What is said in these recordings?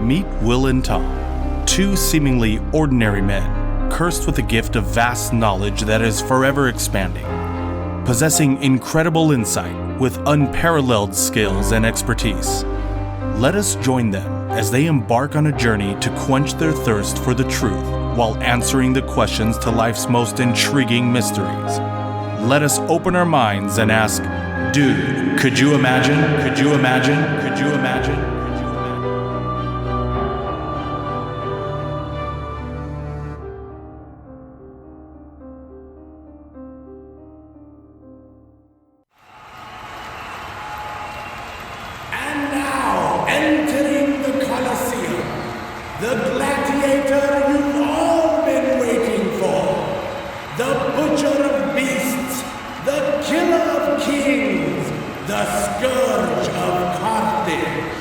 Meet Will and Tom, two seemingly ordinary men, cursed with a gift of vast knowledge that is forever expanding. Possessing incredible insight with unparalleled skills and expertise. Let us join them as they embark on a journey to quench their thirst for the truth while answering the questions to life's most intriguing mysteries. Let us open our minds and ask, dude, could you imagine? Could you imagine? Could you imagine? And now, entering the Coliseum, the gladiator you've all been waiting for, the butcher of beasts, the killer of kings, the scourge of Carthage,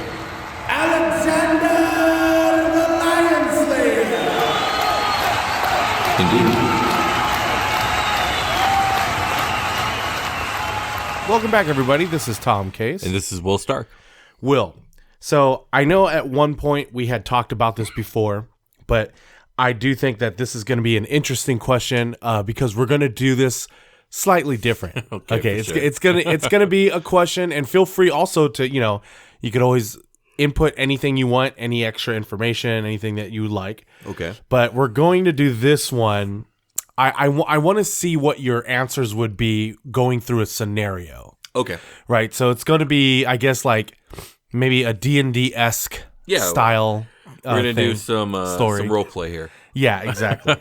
Alexander the Lionslayer. Indeed. Welcome back, everybody. This is Tom Case. And this is Will Stark. Will. So I know at one point we had talked about this before, but I do think that this is going to be an interesting question because we're going to do this slightly different. Okay, sure. it's gonna be a question, and feel free also to you could always input anything you want, any extra information, anything that you like. Okay. But we're going to do this one. I want to see what your answers would be going through a scenario. Okay. Right. So it's going to be, I guess, like maybe a D&D-esque style. We're going to do some role play here. Yeah, exactly.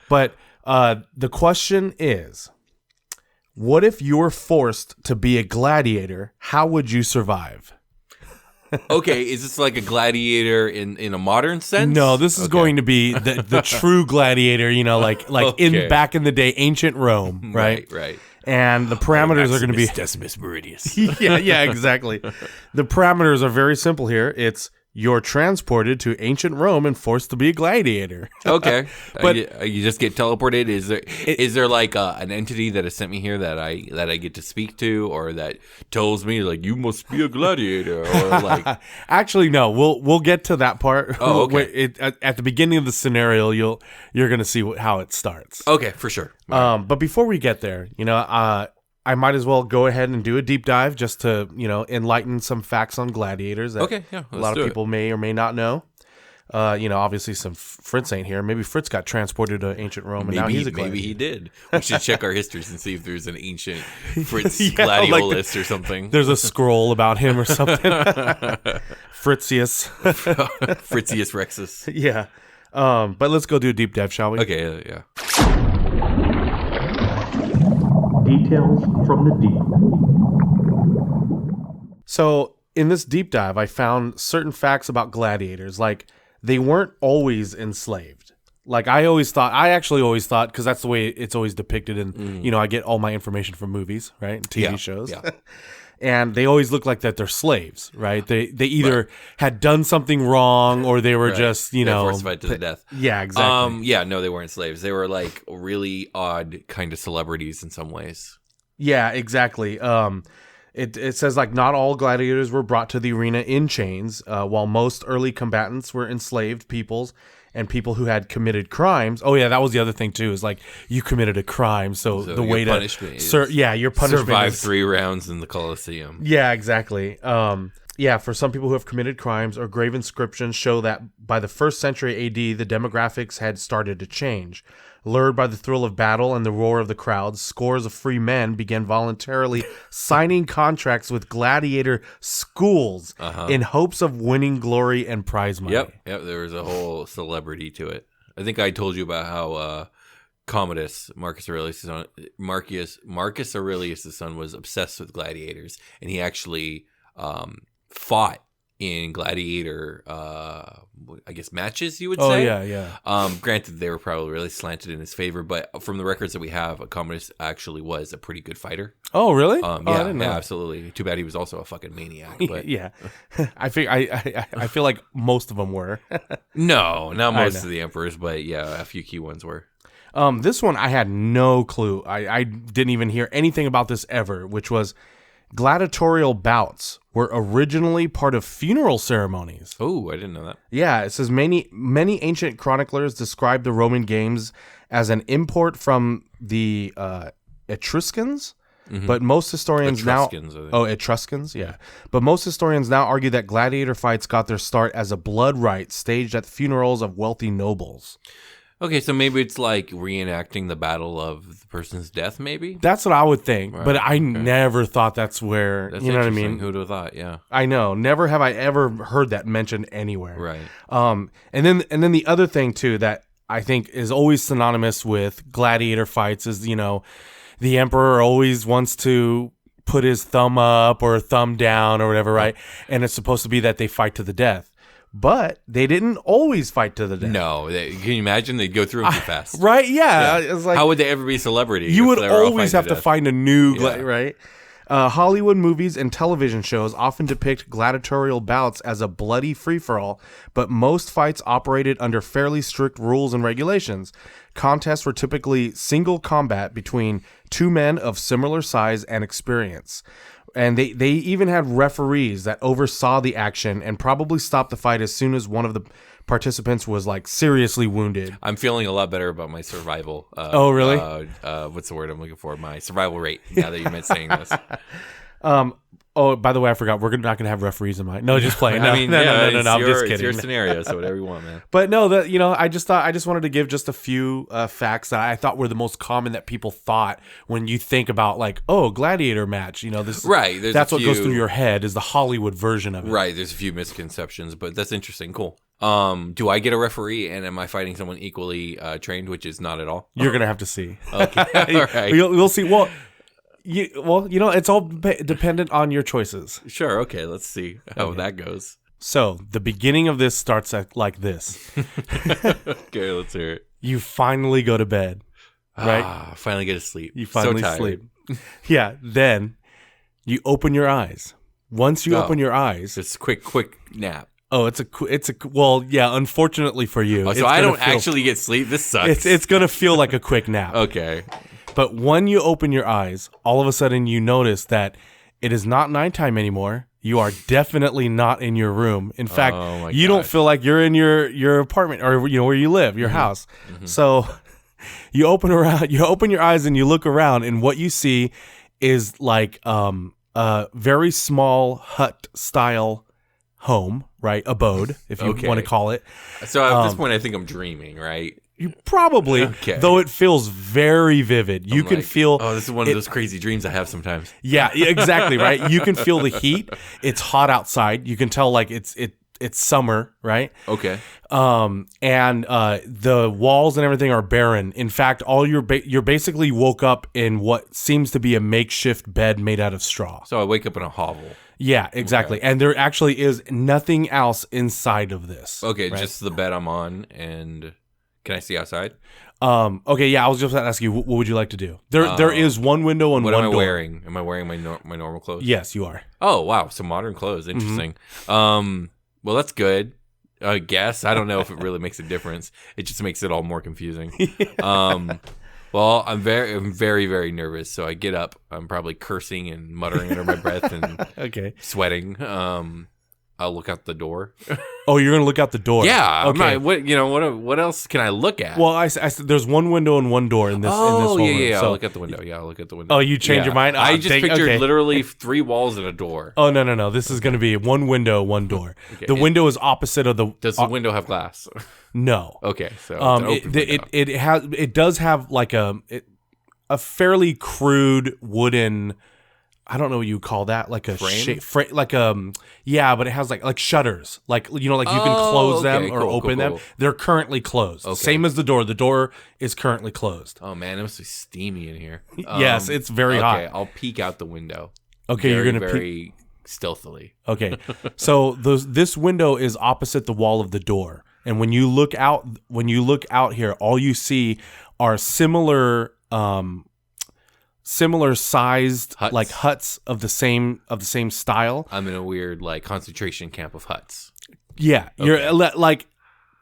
But the question is, what if you were forced to be a gladiator? How would you survive? Okay, is this like a gladiator in a modern sense? No, this is going to be the true gladiator, like in back in the day, ancient Rome, right? Right. And the parameters are going to be Decimus Meridius. yeah, exactly. The parameters are very simple here. It's you're transported to ancient Rome and forced to be a gladiator. Okay, but you just get teleported. Is there like an entity that has sent me here that I get to speak to, or that tells me like you must be a gladiator, or like? Actually, no. We'll get to that part. Oh, okay. At the beginning of the scenario, you're going to see how it starts. Okay, for sure. But before we get there, I might as well go ahead and do a deep dive just to, enlighten some facts on gladiators that a lot of people may or may not know. Obviously some Fritz ain't here. Maybe Fritz got transported to ancient Rome and now he's a gladiator. Maybe he did. We should check our histories and see if there's an ancient Fritz gladiolus or something. There's a scroll about him or something. Fritzius. Fritzius Rexus. Yeah. But let's go do a deep dive, shall we? Okay, yeah. Details from the deep. So in this deep dive, I found certain facts about gladiators, like they weren't always enslaved. Like I actually always thought, because that's the way it's always depicted, and I get all my information from movies, right, TV shows, and they always look like that they're slaves, right? They either had done something wrong, or they were just forced to the death. Yeah, exactly. No, they weren't slaves. They were like really odd kind of celebrities in some ways. Yeah, exactly. It says like not all gladiators were brought to the arena in chains, while most early combatants were enslaved peoples and people who had committed crimes. Oh yeah, that was the other thing too. Is like you committed a crime, so the way to your punishment survive 3 rounds in the Coliseum. Yeah, exactly. For some people who have committed crimes, or grave inscriptions show that by the 1st century AD, the demographics had started to change. Lured by the thrill of battle and the roar of the crowds, scores of free men began voluntarily signing contracts with gladiator schools in hopes of winning glory and prize money. Yep, there was a whole celebrity to it. I think I told you about how Commodus, Marcus Aurelius' son, was obsessed with gladiators, and he actually fought in gladiator, I guess, matches, you would say. Oh, yeah. Granted, they were probably really slanted in his favor, but from the records that we have, Commodus actually was a pretty good fighter. Oh, really? I didn't know. Absolutely. Too bad he was also a fucking maniac. But yeah. I feel like most of them were. No, not most of the emperors, but yeah, a few key ones were. This one, I had no clue. I didn't even hear anything about this ever, which was gladiatorial bouts were originally part of funeral ceremonies. Oh, I didn't know that. Yeah, it says many ancient chroniclers describe the Roman games as an import from the Etruscans, but most historians Etruscans, I think. Etruscans, yeah. But most historians now argue that gladiator fights got their start as a blood rite staged at the funerals of wealthy nobles. Okay, so maybe it's like reenacting the battle of the person's death, maybe? That's what I would think, Right, but I okay. never thought that's where, That's you know what I interesting. mean? Who'd have thought, yeah. I know. Never have I ever heard that mentioned anywhere. Right. And then the other thing too that I think is always synonymous with gladiator fights is, you know, the emperor always wants to put his thumb up or thumb down or whatever, right? And it's supposed to be that they fight to the death. But they didn't always fight to the death. No, can you imagine? They'd go through them too fast. Right? Yeah. It's like, how would they ever be celebrities? you if would they were all always fighting have to death? find a new, Yeah. right? Hollywood movies and television shows often depict gladiatorial bouts as a bloody free-for-all, but most fights operated under fairly strict rules and regulations. Contests were typically single combat between two men of similar size and experience. And they even had referees that oversaw the action and probably stopped the fight as soon as one of the participants was like seriously wounded. I'm feeling a lot better about my survival. Oh, really? What's the word I'm looking for? My survival rate, now that you meant saying this. Oh, by the way, I forgot. We're not going to have referees in mind. No, just playing. No, I mean, no, yeah, no, I'm just It's kidding. your scenario, so whatever you want, man. But no, I just wanted to give just a few facts that I thought were the most common that people thought when you think about like, oh, gladiator match. You know, this Right, there's That's a what goes few- through your head is the Hollywood version of it. Right, there's a few misconceptions, but that's interesting. Cool. Do I get a referee, and am I fighting someone equally trained, which is not at all? You're gonna have to see. Okay, all right. We'll see. Well, it's all dependent on your choices. Sure, okay, let's see how that goes. So the beginning of this starts like this. Okay, let's hear it. You finally go to bed, right? Finally get to sleep. You finally so tired. sleep. Yeah. Then you open your eyes. Once you open your eyes, Just quick nap. oh, it's a well, yeah. Unfortunately for you, Oh, it's so I gonna don't feel- actually get sleep. This sucks. It's gonna feel like a quick nap. okay. But when you open your eyes, all of a sudden you notice that it is not nighttime anymore. You are definitely not in your room. In fact, Oh my you don't gosh. feel like you're in your apartment or where you live, your house. So you open your eyes and you look around, and what you see is like a very small hut style home, right? Abode, if you Okay. want to call it. So at this point, I think I'm dreaming, right? You probably, Okay. though it feels very vivid. You I'm can like, feel. Oh, this is one of those crazy dreams I have sometimes. Yeah, exactly, right? You can feel the heat. It's hot outside. You can tell like it's summer, right? Okay. And the walls and everything are barren. In fact, all you're basically woke up in what seems to be a makeshift bed made out of straw. So I wake up in a hovel. Yeah, exactly. And there actually is nothing else inside of this. Okay, right? just the bed I'm on, and can I see outside? Okay, yeah, I was just going to ask you, what would you like to do? There is one window and What one am I door. wearing? Am I wearing my normal clothes? Yes, you are. Oh, wow. So modern clothes. Interesting. Well, that's good. I guess. I don't know if it really makes a difference. It just makes it all more confusing. Well, I'm very, very nervous. So I get up. I'm probably cursing and muttering under my breath and Okay. sweating. I'll look out the door. Oh, you're going to look out the door. Yeah. Okay. What else can I look at? Well, I said there's one window and one door in this. in this whole room. yeah. So- I'll look at the window. Yeah, I'll look at the window. Oh, you changed your mind? I Oh, just dang, pictured okay. literally 3 walls and a door. Oh no! This is going to be one window, one door. Okay. The window is opposite of the. Does the window have glass? No. Okay, so it's an open window. It does have like a fairly crude wooden. I don't know what you call that, like a Frame? yeah, but it has like shutters, like you can close them okay, or cool, open cool, them. cool. They're currently closed. Okay. Same as the door. The door is currently closed. Oh man, it must be steamy in here. Yes, it's very okay, hot. I'll peek out the window. Okay, you're gonna peek. very stealthily. Okay, so this window is opposite the wall of the door, and when you look out here, all you see are similar sized Huts. like huts of the same style. I'm in a weird like concentration camp of huts. Yeah, you're like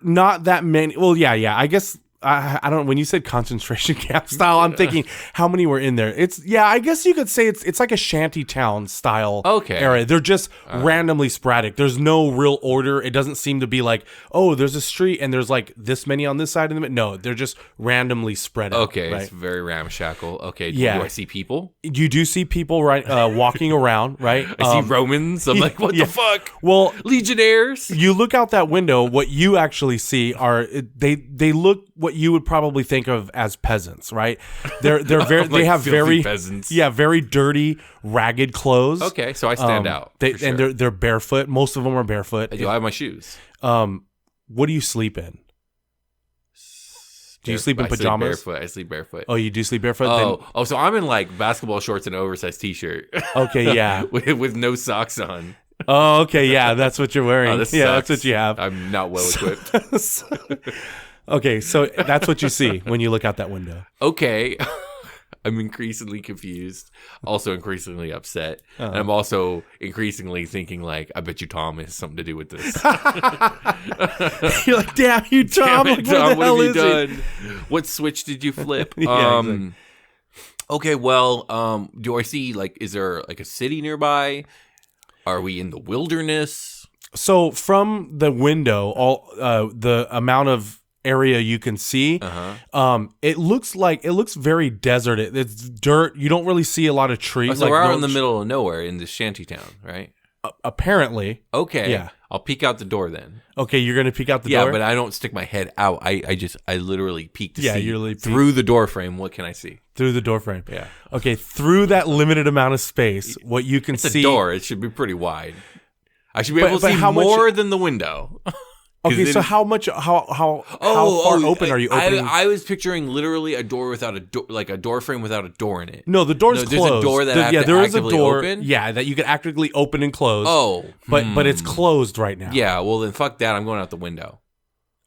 not that many. Well, yeah. I guess I don't. When you said concentration camp style, I'm thinking how many were in there. I guess you could say it's like a shanty town style area. They're just randomly sporadic. There's no real order. It doesn't seem to be like, oh, there's a street and there's like this many on this side of them. No, they're just randomly spread out. Okay, right? It's very ramshackle. Okay, Yeah. Do I see people? You do see people walking around, right? I see Romans. I'm like, what the fuck? Well, legionnaires. you look out that window. What you actually see are they look what you would probably think of as peasants, right? They're very Like they have very peasants. very dirty, ragged clothes. Okay, so I stand out. For sure. And they're barefoot. Most of them are barefoot. Do I have my shoes? What do you sleep in? Do you sleep in pajamas? I sleep barefoot. Oh, you do sleep barefoot? So I'm in like basketball shorts and an oversized t-shirt. Okay, yeah. with no socks on. Oh, okay, yeah. That's what you're wearing. Oh, this yeah, sucks. that's what you have. I'm not well equipped. Okay, so that's what you see when you look out that window. Okay. I'm increasingly confused, also increasingly upset, and I'm also increasingly thinking like, I bet you Tom has something to do with this. You're like, damn you, Tom! Damn it, Tom, what have you done? What switch did you flip? Exactly. Okay, well, do I see like, is there like a city nearby? Are we in the wilderness? So from the window, all the amount of area you can see, it looks very desert. It's dirt. You don't really see a lot of trees. Oh, so we're out in the middle of nowhere in this shanty town, right? Apparently. Okay. Yeah. I'll peek out the door then. Okay, you're gonna peek out the door. Yeah, but I don't stick my head out. I literally peek to see you peek through the door frame. What can I see? Through the door frame. Yeah. Okay, through that limited amount of space, what you can It's see. a door. It should be pretty wide. I should be able to but see how much- more than the window. Okay, so how far open are you opening? I was picturing literally a door without a door, like a door frame without a door in it. No, the door's closed. There's a door that I have to there is a actively door. open? Yeah, that you can actively open and close. Oh, but it's closed right now. yeah. Well, then fuck that. I'm going out the window.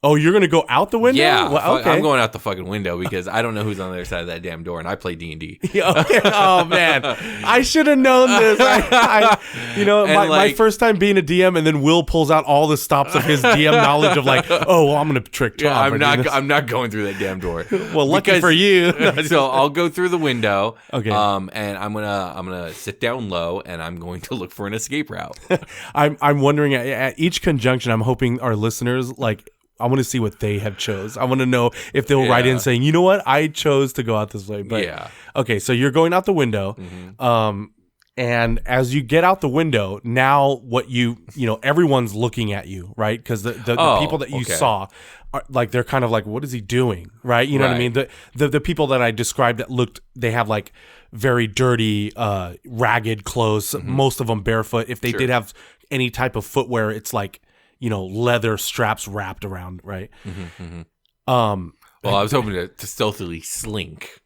Oh, you're gonna go out the window? Yeah, Well, okay. I'm going out the fucking window because I don't know who's on the other side of that damn door, and I play D&D. Yeah, okay. Oh man, I should have known this. My first time being a DM, and then Will pulls out all the stops of his DM knowledge of like, oh, well, I'm gonna trick Tom. Yeah, I'm not going through that damn door. Well, lucky for you. So I'll go through the window. Okay. And I'm gonna sit down low, and I'm going to look for an escape route. I'm wondering at each conjunction. I'm hoping our listeners like. I want to see what they have chose. I want to know if they'll write in saying, you know what, I chose to go out this way. But yeah. Okay, so you're going out the window. And as you get out the window, now what everyone's looking at you, right? Because the people that you saw are like, they're kind of like, what is he doing? Right? You know what I mean? The people that I described that they have like very dirty, ragged clothes, most of them barefoot. If they did have any type of footwear, it's like, leather straps wrapped around, right? Well, I was hoping to stealthily slink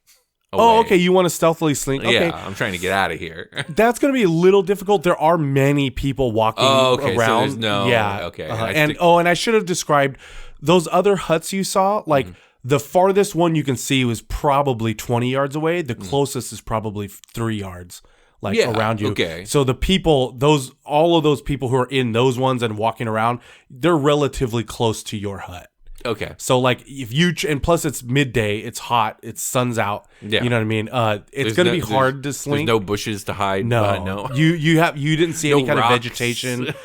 away. Oh, okay. You want to stealthily slink? Okay. Yeah, I'm trying to get out of here. That's going to be a little difficult. There are many people walking around. So there's no... Yeah. Okay. And I should have described those other huts you saw. Like the farthest one you can see was probably 20 yards away. The closest is probably 3 yards. Around you. Okay. So the people, all of those people who are in those ones and walking around, they're relatively close to your hut. Okay. So and plus it's midday, it's hot, it's sun's out. Yeah. You know what I mean? It's going to be hard to slink. There's no bushes to hide. No. You didn't see any kind of vegetation.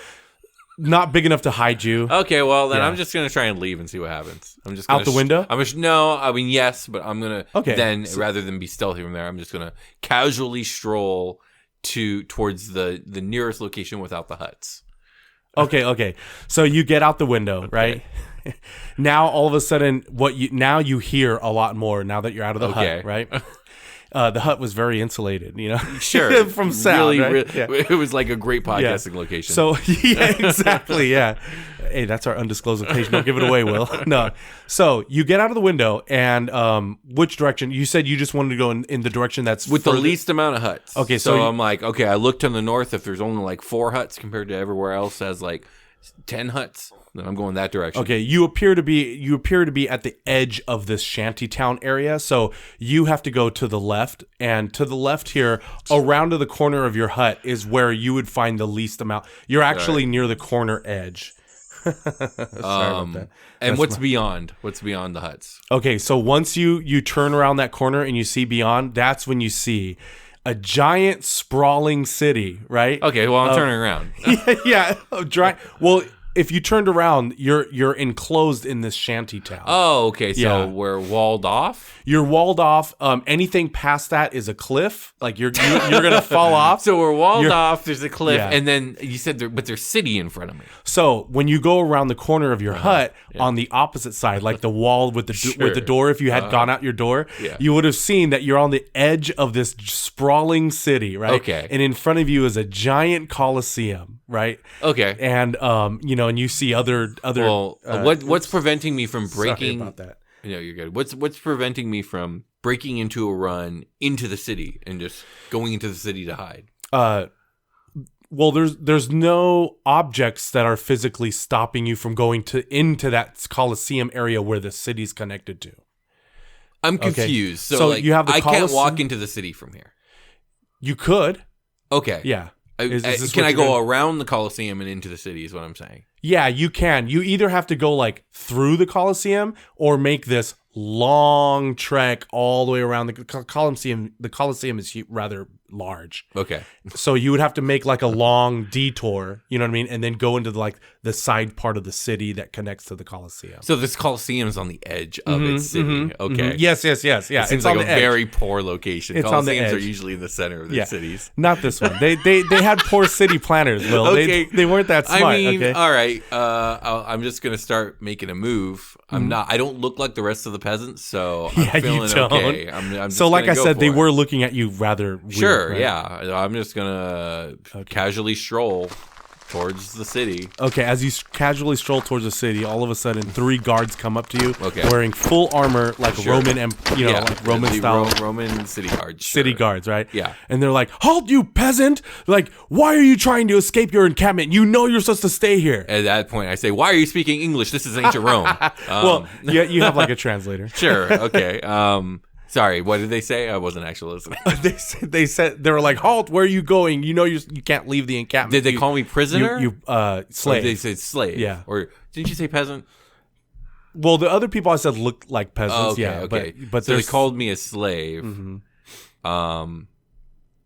Not big enough to hide you. Okay, well then I'm just gonna try and leave and see what happens. I'm just gonna out the window. Yes, but I'm gonna then rather than be stealthy from there, I'm just gonna casually stroll towards the nearest location without the huts. Okay. So you get out the window, right? Now all of a sudden, you hear a lot more now that you're out of the hut, right? The hut was very insulated, Sure, from sound. Really, it was like a great podcasting location. So yeah, exactly, yeah. Hey, that's our undisclosed location. Don't give it away, Will. No. So you get out of the window, and which direction? You said you just wanted to go in the direction that's with the least amount of huts. Okay, so I'm like, okay, I look to the north. If there's only like 4 huts compared to everywhere else has like 10 huts, then I'm going that direction. Okay, you appear to be at the edge of this shantytown area, so you have to go to the left, and to the left here, around to the corner of your hut is where you would find the least amount. You're actually near the corner edge. about that. And what's beyond? What's beyond the huts? Okay, so once you turn around that corner and you see beyond, that's when you see a giant sprawling city, right? Okay, well, I'm turning around. yeah. Well, if you turned around, you're enclosed in this shanty town. Oh, okay. So Yeah. we're walled off. You're walled off. Anything past that is a cliff. Like you're gonna fall off. So we're walled off. There's a cliff, Yeah. and then you said but there's city in front of me. So when you go around the corner of your hut on the opposite side, like the wall with the door, if you had gone out your door, you would have seen that you're on the edge of this sprawling city, right? Okay. And in front of you is a giant Coliseum, right? Okay. And and you see other. Well, what's preventing me from breaking? Sorry about that. No, you're good. What's preventing me from breaking into a run into the city and just going into the city to hide? Well, there's no objects that are physically stopping you from going into that Coliseum area where the city's connected to. I'm confused. So like, you have the I can't Coliseum- walk into the city from here. You could, Okay. yeah. Can I go around the Coliseum and into the city is what I'm saying. Yeah, you can. You either have to go like through the Coliseum or make this long trek all the way around the Coliseum. The Coliseum is rather large. Okay. So you would have to make like a long detour, you know what I mean? And then go into the side part of the city that connects to the Coliseum. So this Coliseum is on the edge of its city. Okay. Yes. Yeah. It seems It's like on a the edge. very poor location. It's on the Coliseums are edge. usually in the center of the cities. Not this one. They had poor city planners, Will. Okay. They weren't that smart. I mean, okay? all right. I'm just gonna start making a move. I don't look like the rest of the peasants, so I'm feeling you don't. okay. I'm just So like I gonna go said, they for it. were looking at you rather weird, Sure, right? yeah. I'm just gonna casually stroll towards the city. Okay, as you casually stroll towards the city, all of a sudden 3 guards come up to you, Okay. wearing full armor, like Sure. Roman, like Roman the style Roman city guards. city sure. guards, right? Yeah. And they're like, "Halt, you peasant! Like, why are you trying to escape your encampment? You know you're supposed to stay here." At that point, I say, "Why are you speaking English? This is ancient Rome." Well, yeah, you have like a translator. Sure. Okay. Sorry. What did they say? I wasn't actually listening. they said they were like, "Halt! Where are you going? You know you can't leave the encampment." Did they call me prisoner? you Or slave? they said slave. Yeah. Or didn't you say peasant? Well, the other people I said looked like peasants. Oh, okay. yeah, Okay. but so they there's called me a slave.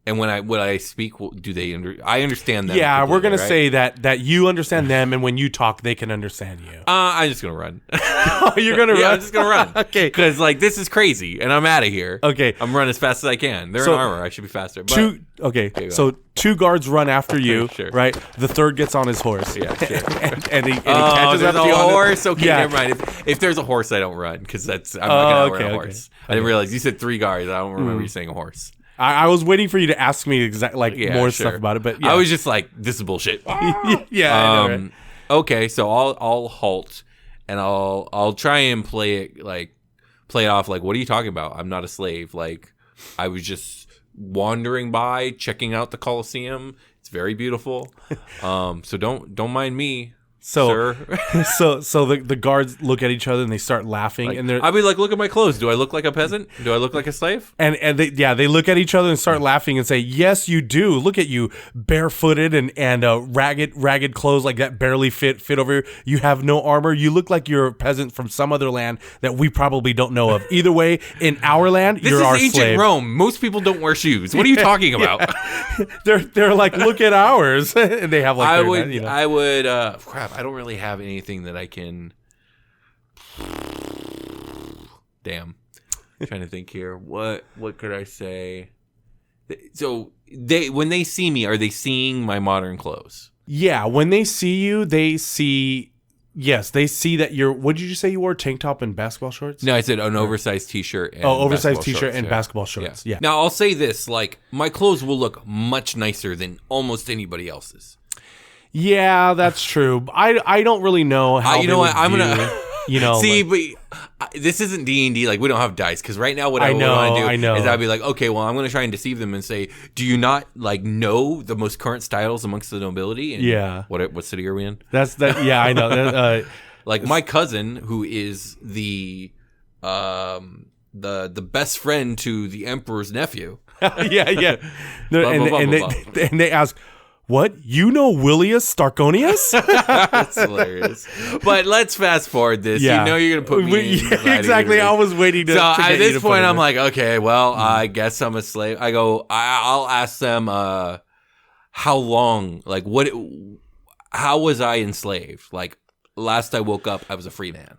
And when I speak, do they? I understand them. yeah, we're gonna completely, right? say that you understand them, and when you talk, they can understand you. I'm just gonna run. You're gonna Yeah, run. I'm just gonna run. Okay. Because like this is crazy, and I'm out of here. Okay. I'm running as fast as I can. They're So, in armor. I should be faster. But Okay, go so 2 guards run after you, Sure. right? The third gets on his horse. Yeah, sure. and he oh, catches there's up to a you on horse. Okay, Yeah. never mind. If there's a horse, I don't run because I'm not gonna outrun okay, a okay. horse. I didn't realize you said 3 guards. I don't remember you saying a horse. I was waiting for you to ask me Yeah, more sure. stuff about it, but yeah. I was just like, this is bullshit. yeah, I know, right? Okay, so I'll halt and I'll try and play it off like, what are you talking about? I'm not a slave. Like, I was just wandering by, checking out the Coliseum. It's very beautiful. So don't mind me. So, Sir. so the guards look at each other and they start laughing, and they're I'll be like, look at my clothes. Do I look like a peasant? Do I look like a slave? and they look at each other and start laughing and say, "Yes, you do. Look at you, barefooted and ragged clothes like that barely fit over you. You have no armor. You look like you're a peasant from some other land that we probably don't know of. Either way, in our land, This you're is our ancient slave." Rome. Most people don't wear shoes. What are you talking about? They're like, "Look at ours," and they have like I their, would, you know. I would. Crap! I don't really have anything that I can. Damn, I'm trying to think here. What could I say? So when they see me, are they seeing my modern clothes? Yeah, when they see you, they see. Yes, they see that you're. What did you say you wore? Tank top and basketball shorts? No, I said an oversized T-shirt. And oversized basketball T-shirt shorts, and yeah. basketball shorts. Yeah. Now I'll say this: like my clothes will look much nicer than almost anybody else's. Yeah, that's true. I don't really know how. You know what? I'm gonna. See, like, but this isn't D&D. Like, we don't have dice. Because right now what I I know, want to do I know. is I'd be like, okay, well, I'm going to try and deceive them and say, do you not, like, know the most current styles amongst the nobility? And Yeah. What city are we in? that's that. Yeah, I know. Like, my cousin, who is the best friend to the emperor's nephew. Yeah. Blah, blah, blah, And blah, they ask, What? You know Willius Starconius? That's hilarious. But let's fast forward this. Yeah. You know you're gonna put me in exactly. I was waiting to. So to at get you this to put point, it I'm in. like, okay, well, I guess I'm a slave. I'll ask them, how long? Like, what? How was I enslaved? Like, last I woke up, I was a free man.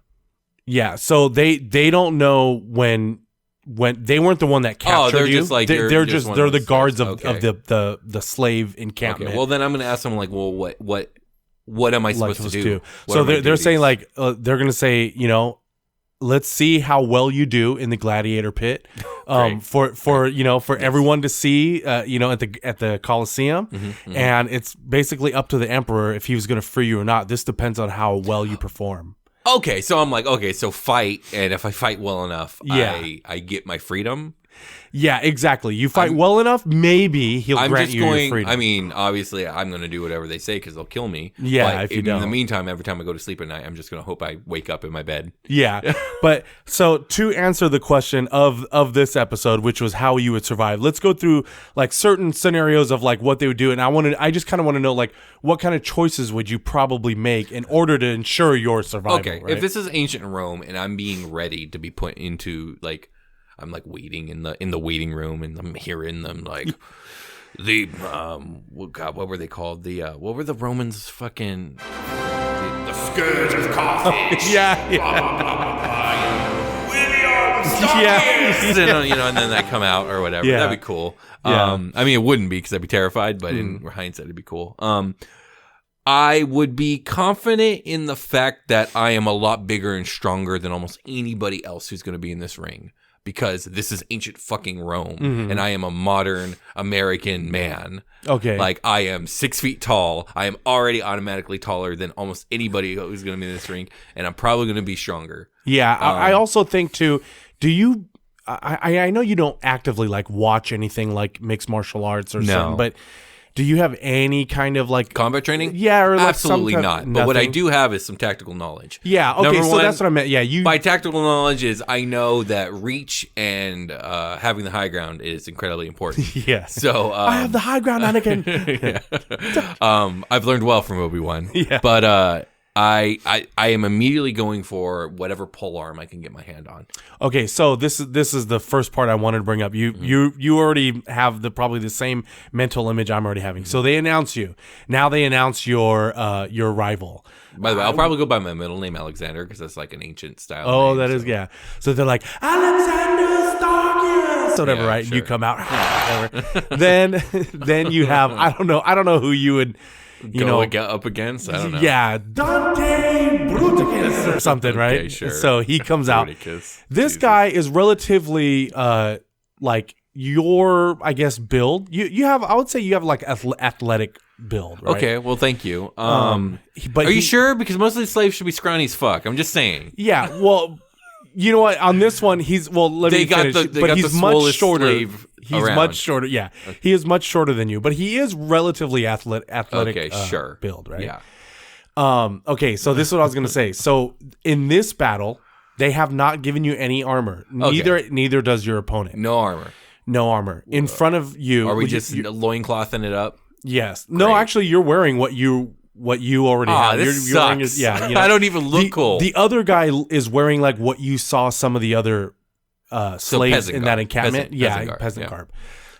Yeah. So they don't know when they weren't the one that captured they're you. just like they're one the those guards slaves. of the slave encampment. Okay. Well, then I'm gonna ask them like, well, what am I supposed to do? So they're saying like they're gonna say, let's see how well you do in the gladiator pit, for everyone to see, at the Coliseum, and it's basically up to the emperor if he was gonna free you or not. This depends on how well you perform. Okay, so I'm like, okay, so fight, and if I fight well enough, Yeah. I get my freedom. Yeah, exactly. You fight well enough, maybe he'll grant you your freedom. I mean, obviously, I'm going to do whatever they say because they'll kill me. Yeah, but if you in don't. the meantime, every time I go to sleep at night, I'm just going to hope I wake up in my bed. Yeah. But so to answer the question of this episode, which was how you would survive, let's go through like certain scenarios of like what they would do. And I just kind of want to know like what kind of choices would you probably make in order to ensure your survival. Okay, right? if this is ancient Rome and I'm being ready to be put into like, I'm like waiting in the waiting room and I'm hearing them like what were they called? What were the Romans fucking the Scourge of Carthage. yeah. William, and then they come out or whatever. Yeah. That'd be cool. Yeah. I mean, it wouldn't be because I'd be terrified, but in hindsight, it'd be cool. I would be confident in the fact that I am a lot bigger and stronger than almost anybody else who's going to be in this ring. Because this is ancient fucking Rome, and I am a modern American man. Okay. Like, I am 6 feet tall. I am already automatically taller than almost anybody who's going to be in this ring, and I'm probably going to be stronger. Yeah. I also think, too, do you... I know you don't actively, like, watch anything like mixed martial arts or something, but... Do you have any kind of like combat training? Yeah, or like absolutely not. But what I do have is some tactical knowledge. Yeah, okay, Number so one, that's what I meant. Yeah, by tactical knowledge is I know that reach and having the high ground is incredibly important. Yeah. So I have the high ground, Anakin. I've learned well from Obi-Wan. Yeah. But I am immediately going for whatever pole arm I can get my hand on. Okay, so this is the first part I wanted to bring up. You already have probably the same mental image I'm already having. So they announce you. Now they announce your rival. By the way, I'll probably go by my middle name, Alexander, because that's like an ancient style. Oh, name, that is, yeah. So they're like, Alexander Starkis, whatever, Yeah, right? sure. You come out, whatever. then you have, I don't know who you would, get up against. I don't know. Yeah, Dante Bruticus or something, right? Okay, sure. So he comes out. Bruticus. This Jesus. guy is relatively like your, I guess, build. You have, I would say, you have like athletic build, right? Okay, well, thank you. But are you sure? Because most of these slaves should be scrawny as fuck. I'm just saying. Yeah. Well, you know what? On this one, he's let me finish. But he's much shorter. He's around. much shorter. Yeah, okay. He is much shorter than you, but he is relatively athletic. Okay, sure. Build, right? Yeah. Okay, so this is what I was gonna say. So in this battle, they have not given you any armor. Neither does your opponent. No armor. No armor. In front of you. Are we just loinclothing it up? Yes. Great. No, actually, you're wearing what you already have. This you're wearing sucks. I don't even look cool. The other guy is wearing like what you saw some of the other slaves in that encampment. Peasant garb.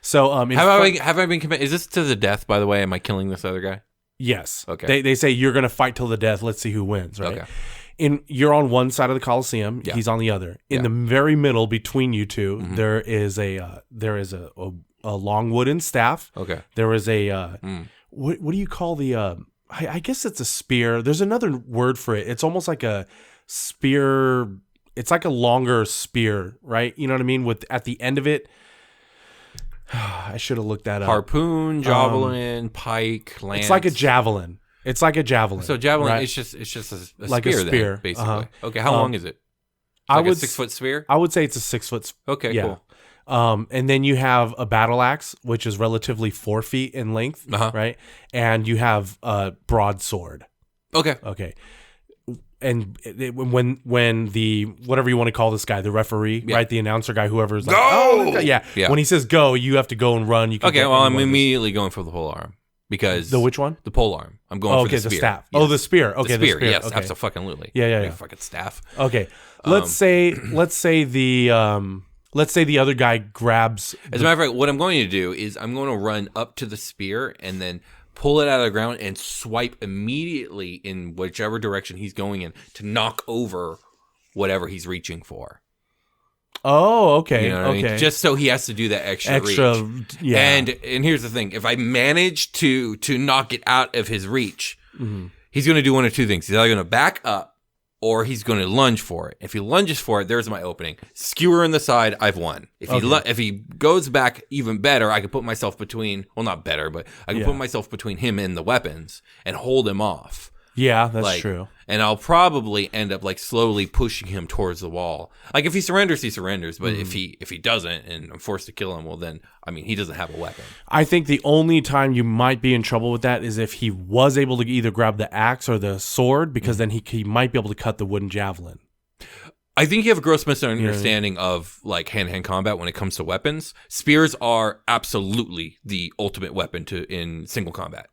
So have I been committed? Is this to the death? By the way, am I killing this other guy? Yes. Okay. They say you're gonna fight till the death. Let's see who wins. Right. Okay. You're on one side of the Coliseum. Yeah. He's on the other. In the very middle between you two, there is a long wooden staff. Okay. There is a what do you call the I guess it's a spear. There's another word for it. It's almost like a spear. It's like a longer spear, right? You know what I mean? With at the end of it, I should have looked that up. Harpoon, javelin, pike, lance. It's like a javelin. So javelin, right? it's just a like spear, a spear, then, basically. Okay, how long is it? I Like would a 6 foot spear. I would say it's a 6 foot. Okay, cool. And then you have a battle axe, which is relatively 4 feet in length, right? And you have a broadsword. Okay. And when the whatever you want to call this guy, the referee, right, the announcer guy, whoever's like, go! When he says go, you have to go and run. You can I'm immediately going for the whole arm because The which one? The pole arm. I'm going for okay, the spear. the staff. Yes. Oh, the spear. Okay, the spear. Yes, Okay. absolutely. Yeah. Fucking staff. Okay, let's say the other guy grabs. As a matter of fact, what I'm going to do is I'm going to run up to the spear and then pull it out of the ground and swipe immediately in whichever direction he's going in to knock over whatever he's reaching for. Oh, okay. You know what I mean? Just so he has to do that extra reach. Yeah. And here's the thing: if I manage to knock it out of his reach, he's going to do one of two things. He's either going to back up or he's going to lunge for it. If he lunges for it, there's my opening. Skewer in the side, I've won. If he goes back even better, I can put myself between. Well, not better, but I can put myself between him and the weapons and hold him off. Yeah, that's true. And I'll probably end up like slowly pushing him towards the wall. Like if he surrenders, he surrenders. But if he doesn't, and I'm forced to kill him, well then, I mean, he doesn't have a weapon. I think the only time you might be in trouble with that is if he was able to either grab the axe or the sword, because then he might be able to cut the wooden javelin. I think you have a gross misunderstanding of like hand-to-hand combat when it comes to weapons. Spears are absolutely the ultimate weapon in single combat.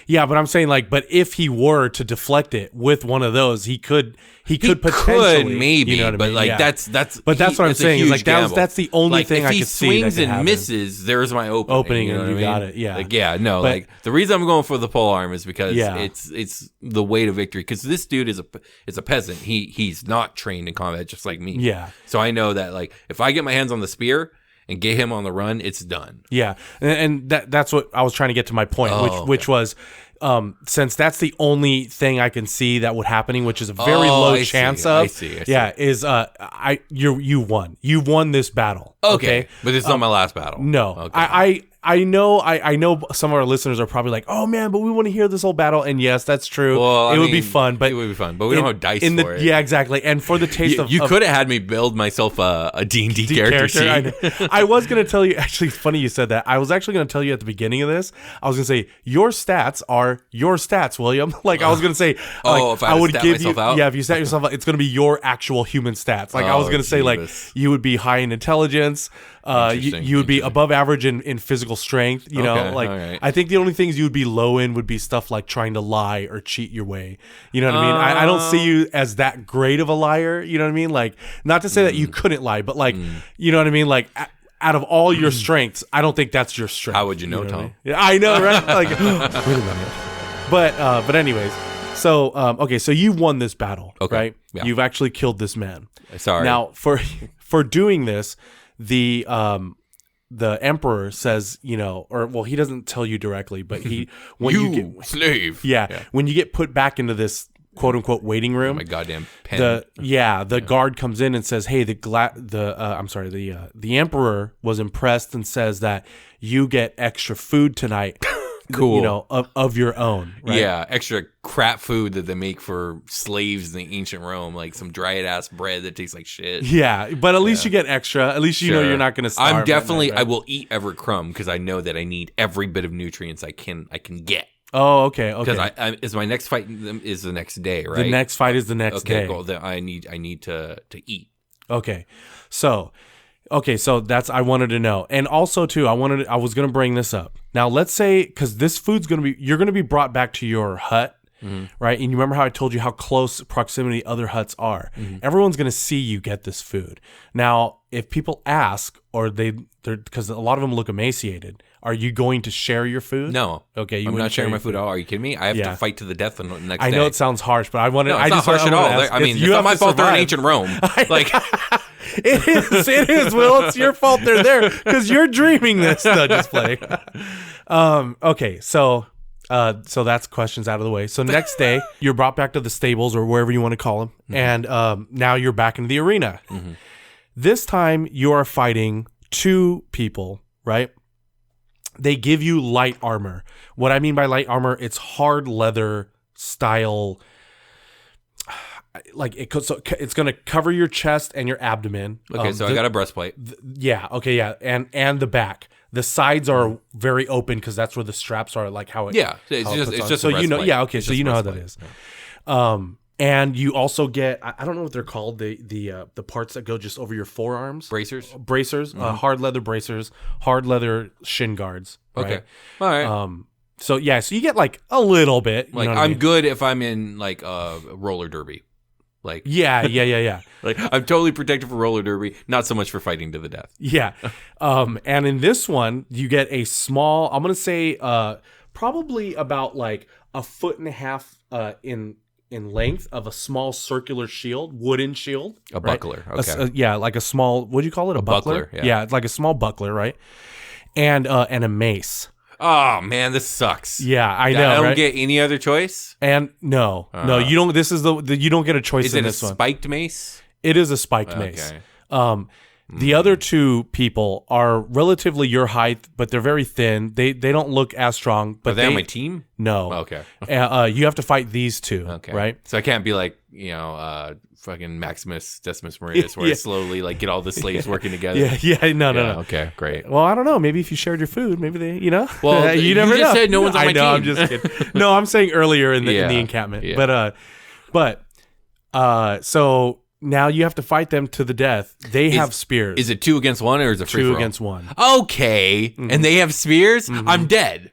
Yeah, but I'm saying but if he were to deflect it with one of those, he could potentially maybe, you know what but I mean? like Yeah. that's what I'm saying is that's the only thing I could see. If he swings that could and happen. misses, there's my opening. And you what got I mean? it. Yeah. But the reason I'm going for the pole arm is because Yeah. it's the way to victory. Because this dude is a peasant. He's not trained in combat just like me. Yeah. So I know that like if I get my hands on the spear and get him on the run, it's done. Yeah, and that's what I was trying to get to my point, which was since that's the only thing I can see that would happening, which is a very low chance of. I see. Yeah, is you won. You won this battle. Okay, but this is not my last battle. No, Okay. I know some of our listeners are probably like, oh man, but we want to hear this whole battle. And yes, that's true. Well, it would be fun, but we don't have dice for it. Yeah, exactly. And for the taste you could have had me build myself a D&D character sheet. I was going to tell you, actually, funny you said that. I was actually going to tell you at the beginning of this, I was going to say, your stats are your stats, William. Like, I was going to say, if I would give you, out? Yeah, if you stat yourself out, it's going to be your actual human stats. Like, I was going to say, like, you would be high in intelligence. You would be above average in physical strength. You know, like, right. I think the only things you would be low in would be stuff like trying to lie or cheat your way. You know what I mean? I don't see you as that great of a liar. You know what I mean? Like, not to say that you couldn't lie, but like, you know what I mean? Like, out of all your strengths, I don't think that's your strength. How would you know, Tom? I mean? Yeah, I know, right? Like, wait a minute. But anyways, so okay, so you won this battle, right? Yeah. You've actually killed this man. Sorry. Now, for doing this, the emperor says, he doesn't tell you directly, but slave. When you get put back into this quote unquote waiting room, my goddamn pen. The guard comes in and says, "Hey, the emperor was impressed and says that you get extra food tonight." Cool. Of your own. Right? Yeah, extra crap food that they make for slaves in ancient Rome, like some dried ass bread that tastes like shit. Yeah, but at least you get extra. At least you know you're not going to starve. I'm definitely. Right? I will eat every crumb because I know that I need every bit of nutrients I can get. Oh, okay. Because is my next fight is the next day, right? The next fight is the next day. Okay, cool. Then I need to eat. Okay, so that's I wanted to know, and also too, I was gonna bring this up. Now let's say because this food's you're gonna be brought back to your hut, right? And you remember how I told you how close proximity other huts are. Everyone's gonna see you get this food. Now, if people ask, or they're because a lot of them look emaciated, are you going to share your food? No. Okay, I'm not sharing my food at all. Are you kidding me? I have to fight to the death the next day. I know it sounds harsh, but I wanted. No, it's not harsh at all. I mean, it's not my fault they're in ancient Rome. Like. It is, Will. It's your fault they're there because you're dreaming this. No, just playing. Okay, so that's questions out of the way. So next day, you're brought back to the stables or wherever you want to call them, and now you're back into the arena. This time, you are fighting two people, right? They give you light armor. What I mean by light armor, it's hard leather style. Like it's going to cover your chest and your abdomen. Okay, so I got a breastplate. And the back. The sides are very open because that's where the straps are. Like how it. Yeah, it's just so a breastplate. So you know how that is. Yeah. And you also get I don't know what they're called the parts that go just over your forearms. Bracers, hard leather bracers, hard leather shin guards. Right? Okay, all right. So yeah, so you get like a little bit. You Like know what I I'm mean? good if I'm in like roller derby. Like Yeah. like I'm totally protected for roller derby, not so much for fighting to the death. Yeah. And in this one, you get a small, I'm going to say probably about like 1.5 feet in length of a small circular shield, wooden shield. A right? buckler. Okay. Yeah, like a small, what do you call it? A buckler? yeah. It's like a small buckler, right? And a mace. Oh man, this sucks. Yeah, I know, I don't right? get any other choice. And no, you don't. This is the you don't get a choice Is in it a this one. spiked mace? It is a spiked mace. Okay. The other two people are relatively your height, but they're very thin. They don't look as strong. But Are they on my team? No. Okay. You have to fight these two. Okay. Right? So I can't be like, fucking Maximus Decimus Meridius, where I slowly like get all the slaves working together. Yeah. No. Okay, great. Well, I don't know. Maybe if you shared your food, maybe they, Well, you you never just know. said no one's on I my know, team. I'm just kidding. No, I'm saying earlier in the encampment. Yeah. But so now you have to fight them to the death. They have spears. Is it 2 against 1 or is it free for 2 all? against 1? Okay, and they have spears. I'm dead.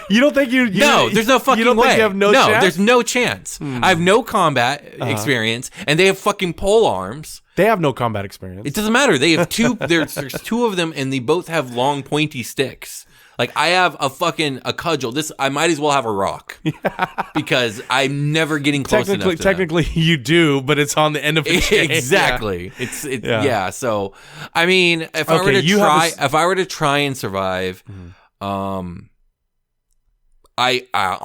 You don't think you? No, there's no fucking you don't way. Think you have no chance? There's no chance. I have no combat experience, and they have fucking pole arms. They have no combat experience. It doesn't matter. They have two. There's 2 of them, and they both have long, pointy sticks. Like I have a cudgel. I might as well have a rock because I'm never getting close enough to them. Technically, you do, but it's on the end of a chain. Exactly. Yeah. Yeah. So, I mean, if I were to try and survive, I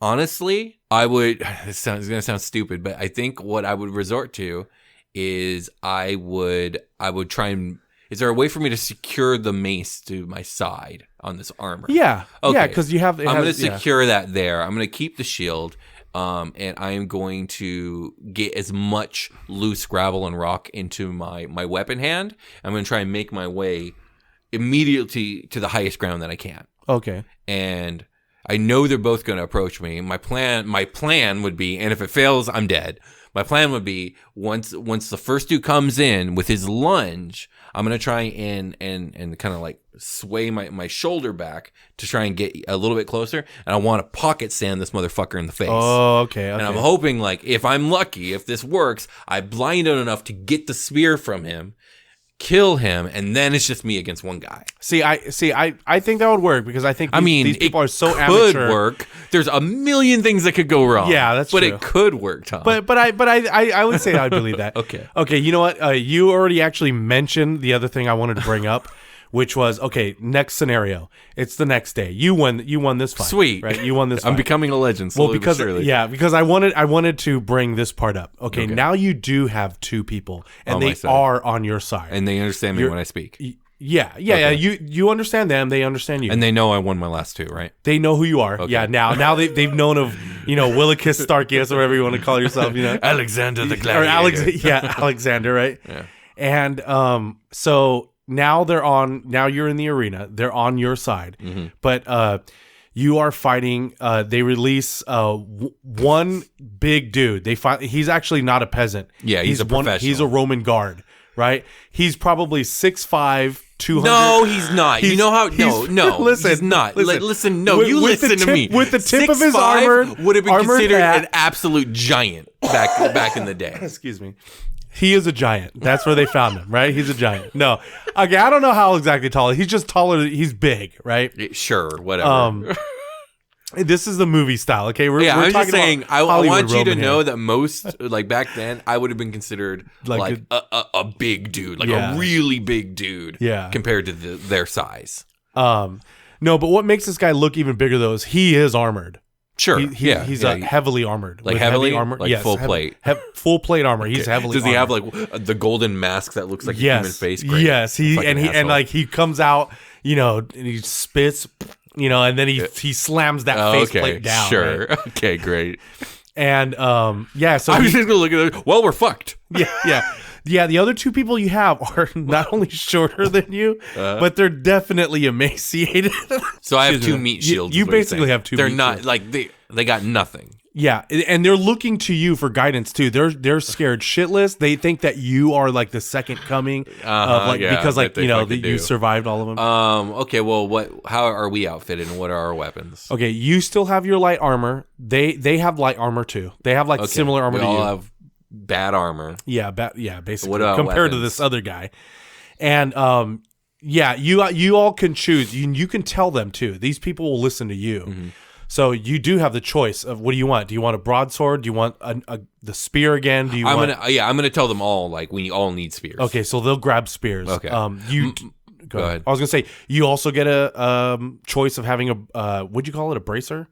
honestly, I would. This is gonna sound stupid, but I think what I would resort to is I would try and. Is there a way for me to secure the mace to my side on this armor? Yeah. Okay. Yeah, because you have. I'm going to secure that there. I'm going to keep the shield, and I am going to get as much loose gravel and rock into my weapon hand. I'm going to try and make my way immediately to the highest ground that I can. Okay. And I know they're both going to approach me. My plan would be, and if it fails, I'm dead. My plan would be once the first dude comes in with his lunge, I'm gonna try and kind of like sway my shoulder back to try and get a little bit closer, and I want to pocket sand this motherfucker in the face. Oh, okay. And I'm hoping, like, if I'm lucky, if this works, I blind him enough to get the spear from him, kill him, and then it's just me against one guy. I think that would work because I think these people are so amateur. It could work. There's a million things that could go wrong. Yeah, that's but true. it could work, Tom. But I would say I believe that. Okay. You know what? You already actually mentioned the other thing I wanted to bring up, which was next scenario. It's the next day. You won this fight. Sweet, right? You won this fight. I'm becoming a legend. Slowly but surely. Because I wanted to bring this part up. Okay, now you do have 2 people, and they are on your side, and they understand me when I speak. Yeah. You understand them. They understand you, and they know I won my last 2, right? They know who you are. Okay. Yeah. Now they've known of Willicus Starkius or whatever you want to call yourself. Alexander the Gladiator. Alexander. Right. Yeah. And so now now you're in the arena. They're on your side, but you are fighting. They release one big dude. He's actually not a peasant. Yeah, he's a professional. He's a Roman guard. Right? He's probably 6'5", 200. No, he's not. You know how? No. Listen, he's not. Listen. Listen to me. With the tip of his armor, would have been considered hat. an absolute giant back in the day. Excuse me. He is a giant. That's where they found him, right? He's a giant. No. Okay, I don't know how exactly tall. He's just taller. He's big, right? Sure, whatever. This is the movie style, okay? We're I'm just saying, I want you to Roman know here. that most, like back then, I would have been considered like a big dude, like Yeah. a really big dude compared to their size. No, but what makes this guy look even bigger, though, is he is armored. Sure. He's heavily armored. Like with heavily? heavy armor? Like yes, full plate? Full plate armor. He's heavily Does he armored. have like the golden mask that looks like a human face? Great. Yes. He comes out, and he spits, and then he slams that faceplate down. Sure. Right? Okay, great. And so I'm just gonna look at it. Well, we're fucked. Yeah, the other 2 people you have are not only shorter than you, but they're definitely emaciated. So I have 2 meat shields. You is what you're basically saying. have 2 They're meat not shields. like they got nothing. Yeah, and they're looking to you for guidance too. They're scared shitless. They think that you are like the second coming of like because like you survived all of them. Okay, well, how are we outfitted and what are our weapons? Okay, you still have your light armor. They have light armor too. They have like similar armor we to you. all have bad armor. Yeah, basically What about compared to weapons? this other guy. And you all can choose. You can tell them too. These people will listen to you. Mm-hmm. So you do have the choice of what do you want? Do you want a broadsword? Do you want the spear again? Do you I'm gonna tell them all like we all need spears. Okay, so they'll grab spears. Okay. Go ahead. I was gonna say you also get a choice of having a what'd you call it? A bracer?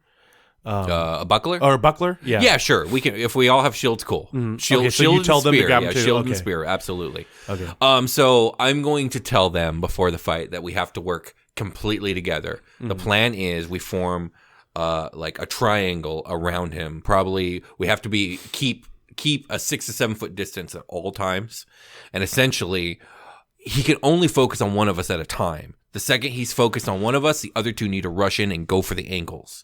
A buckler or a buckler? Yeah. Yeah, sure. We can if we all have shields. Cool. Shield. Okay, so shield you tell and them to spear. grab yeah, them too? shield Okay. and spear. Absolutely. Okay. So I'm going to tell them before the fight that we have to work completely together. The plan is we form like a triangle around him. Probably we have to keep a 6 to 7 foot distance at all times, and essentially he can only focus on one of us at a time. The second he's focused on one of us, the other two need to rush in and go for the ankles.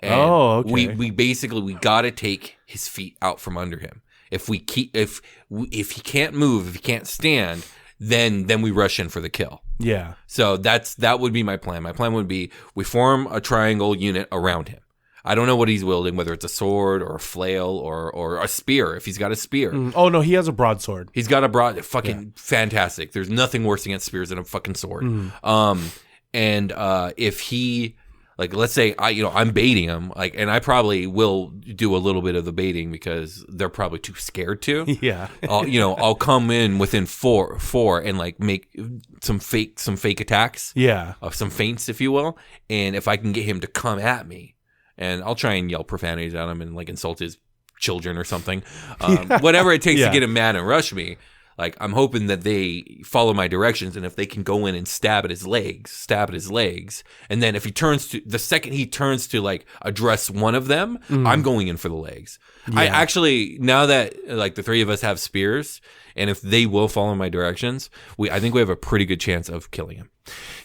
And okay. we got to take his feet out from under him. If he can't move, if he can't stand, then we rush in for the kill. Yeah. So that would be my plan. My plan would be we form a triangle unit around him. I don't know what he's wielding, whether it's a sword or a flail or a spear. If he's got a spear, Oh no, he has a broadsword. he's got a broad. Fucking fantastic. There's nothing worse against spears than a fucking sword. And if he like, let's say I'm baiting him, like, and I probably will do a little bit of the baiting because they're probably too scared to. Yeah. I'll come in within four and like make some fake attacks. Yeah. Some feints, if you will. And if I can get him to come at me, and I'll try and yell profanities at him and like insult his children or something, whatever it takes to get him mad and rush me. Like, I'm hoping that they follow my directions, and if they can go in and stab at his legs, and then if the second he turns to like address one of them, I'm going in for the legs. Yeah. I actually, now that like the three of us have spears, and if they will follow my directions, I think we have a pretty good chance of killing him.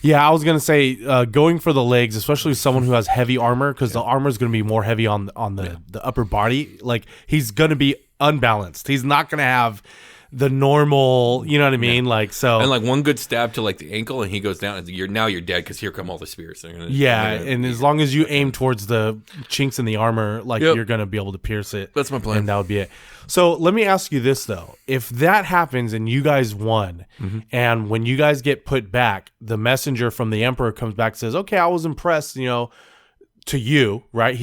Yeah, I was gonna say going for the legs, especially someone who has heavy armor, because the armor is gonna be more heavy on the upper body. Like, he's gonna be unbalanced. He's not gonna have the normal, you know what I mean? Yeah. Like, so, and like one good stab to like the ankle, and he goes down. And you're dead because here come all the spears. And as long as you aim towards the chinks in the armor, like you're gonna be able to pierce it. That's my plan, and that would be it. So let me ask you this though: if that happens and you guys won, and when you guys get put back, the messenger from the Emperor comes back and says, "Okay, I was impressed," to you, right?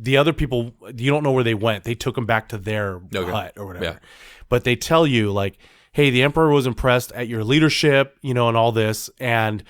The other people, you don't know where they went. They took him back to their hut or whatever. Yeah. But they tell you like, hey, the Emperor was impressed at your leadership, and all this. And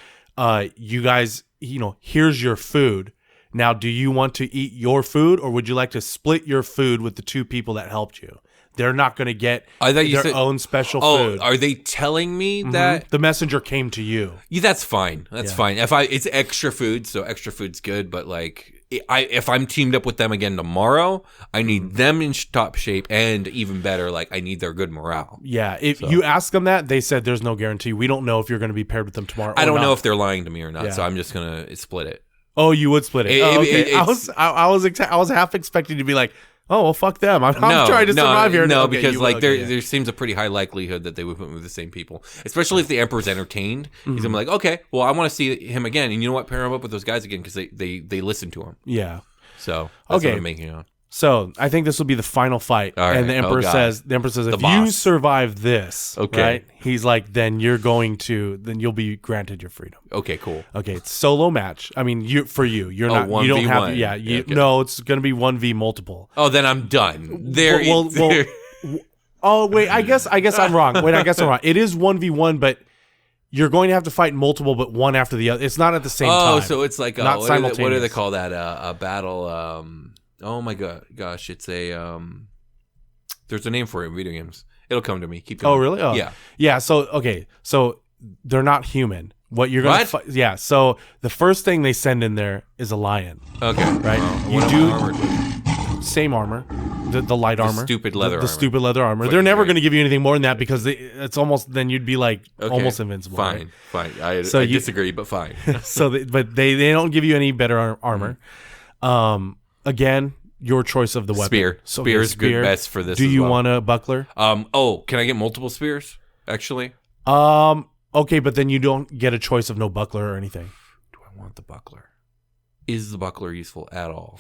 you guys, here's your food. Now, do you want to eat your food, or would you like to split your food with the two people that helped you? They're not going to get their own special food. Are they telling me that? The messenger came to you. Yeah, that's fine. That's fine. It's extra food, so extra food's good. But like, if I'm teamed up with them again tomorrow, I need them in top shape, and even better, like I need their good morale. Yeah, if you ask them that, they said there's no guarantee. We don't know if you're going to be paired with them tomorrow. I don't know if they're lying to me or not, so I'm just gonna split it. Oh, you would split it. Okay. I was half expecting to be like, oh, well, fuck them. I'm trying to survive here. No, because there seems a pretty high likelihood that they would put me with the same people, especially if the Emperor's entertained. He's gonna be like, okay, well, I want to see him again, and you know what? Pair him up with those guys again because they listen to him. Yeah. So that's what I'm making on. So I think this will be the final fight, and the Emperor says, if you survive this, right? He's like, then you'll be granted your freedom. Okay, cool. Okay, it's solo match. I mean, you're not. 1v1. You don't have. Yeah, no, it's gonna be 1v multiple. Oh, then I'm done. Oh wait, I guess I'm wrong. It is 1v1, but you're going to have to fight multiple, but one after the other. It's not at the same time. Oh, so it's like not simultaneous. What do they call that? A battle. Oh my gosh, it's a there's a name for it in video games. It'll come to me. Keep going. Oh really? Oh yeah. So they're not human. What you're gonna fight? Yeah. So the first thing they send in there is a lion. Okay. Right. You do same armor, the light armor, stupid leather, the stupid leather armor. They're never going to give you anything more than that because it's almost then you'd be like almost invincible. Fine. I disagree, but fine. But they don't give you any better armor. Again, your choice of the weapon. Spear. So, Spear is good best for this. Do as you well. want a buckler? Oh, can I get multiple spears? Actually, okay, but then you don't get a choice of no buckler or anything. do I want the buckler? Is the buckler useful at all?